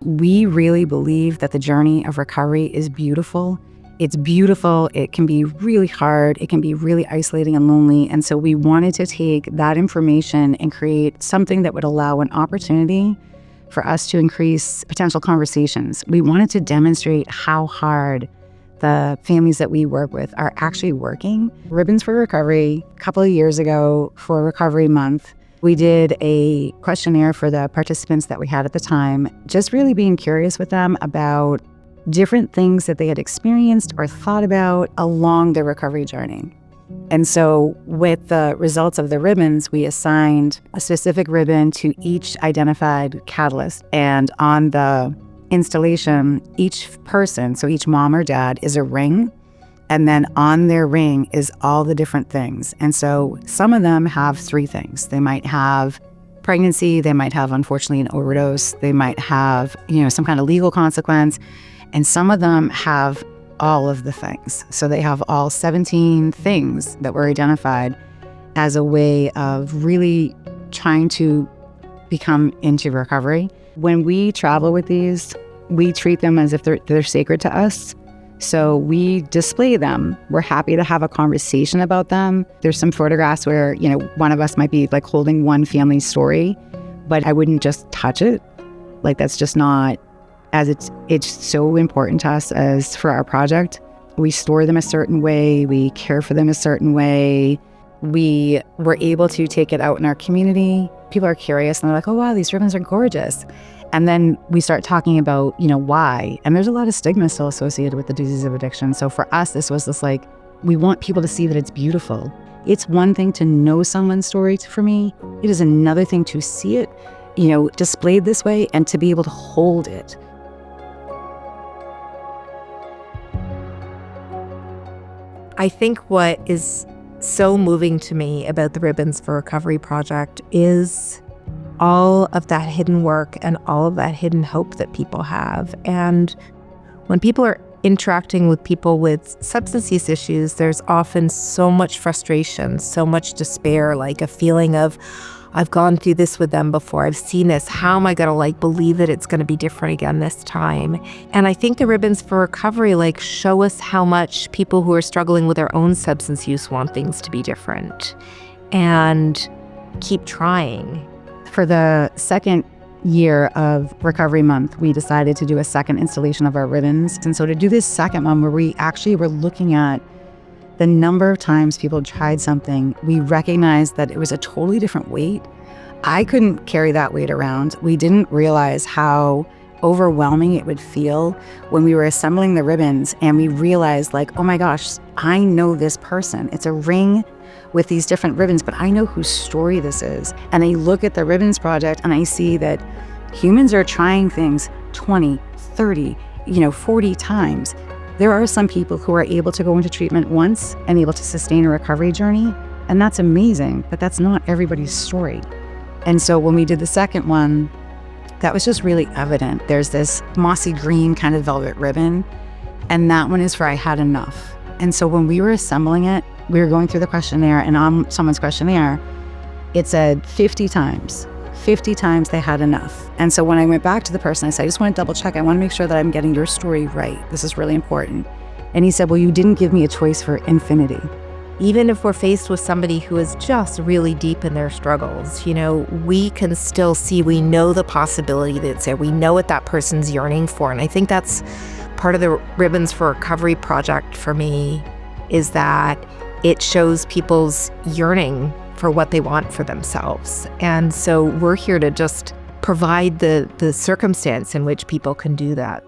we really believe that the journey of recovery is beautiful. It's beautiful. It can be really hard. It can be really isolating and lonely. And so we wanted to take that information and create something that would allow an opportunity for us to increase potential conversations. We wanted to demonstrate how hard the families that we work with are actually working. Ribbons for Recovery, a couple of years ago for Recovery Month, we did a questionnaire for the participants that we had at the time, just really being curious with them about different things that they had experienced or thought about along their recovery journey. And so with the results of the ribbons, we assigned a specific ribbon to each identified catalyst. And on the installation, each person, so each mom or dad, is a ring. And then on their ring is all the different things. And so some of them have 3 things. They might have pregnancy, they might have, unfortunately, an overdose, they might have, some kind of legal consequence. And some of them have all of the things. So they have all 17 things that were identified as a way of really trying to become into recovery. When we travel with these, we treat them as if they're sacred to us. So we display them. We're happy to have a conversation about them. There's some photographs where, one of us might be like holding one family story, but I wouldn't just touch it. Like that's just not, as it's so important to us as for our project. We store them a certain way. We care for them a certain way. We were able to take it out in our community. People are curious and they're like, oh, wow, these ribbons are gorgeous. And then we start talking about, why. And there's a lot of stigma still associated with the disease of addiction. So for us, this was just like, we want people to see that it's beautiful. It's one thing to know someone's story for me. It is another thing to see it, displayed this way and to be able to hold it. I think what is so moving to me about the Ribbons for Recovery project is all of that hidden work and all of that hidden hope that people have. And when people are interacting with people with substance use issues, there's often so much frustration, so much despair, like a feeling of, I've gone through this with them before. I've seen this. How am I going to believe that it's going to be different again this time? And I think the Ribbons for Recovery show us how much people who are struggling with their own substance use want things to be different and keep trying. For the second year of Recovery Month, we decided to do a second installation of our ribbons. And so to do this second one, where we actually were looking at the number of times people tried something, we recognized that it was a totally different weight. I couldn't carry that weight around. We didn't realize how overwhelming it would feel when we were assembling the ribbons and we realized oh my gosh, I know this person. It's a ring with these different ribbons, but I know whose story this is. And I look at the Ribbons Project and I see that humans are trying things 20, 30, 40 times. There are some people who are able to go into treatment once and able to sustain a recovery journey, and that's amazing, but that's not everybody's story. And so when we did the second one, that was just really evident. There's this mossy green kind of velvet ribbon, and that one is for I had enough. And so when we were assembling it, we were going through the questionnaire, and on someone's questionnaire, it said 50 times. 50 times they had enough. And so when I went back to the person, I said, I just want to double check. I want to make sure that I'm getting your story right. This is really important. And he said, well, you didn't give me a choice for infinity. Even if we're faced with somebody who is just really deep in their struggles, we can still see, we know the possibility that's there. We know what that person's yearning for. And I think that's part of the Ribbons for Recovery project for me, is that it shows people's yearning for what they want for themselves. And so we're here to just provide the circumstance in which people can do that.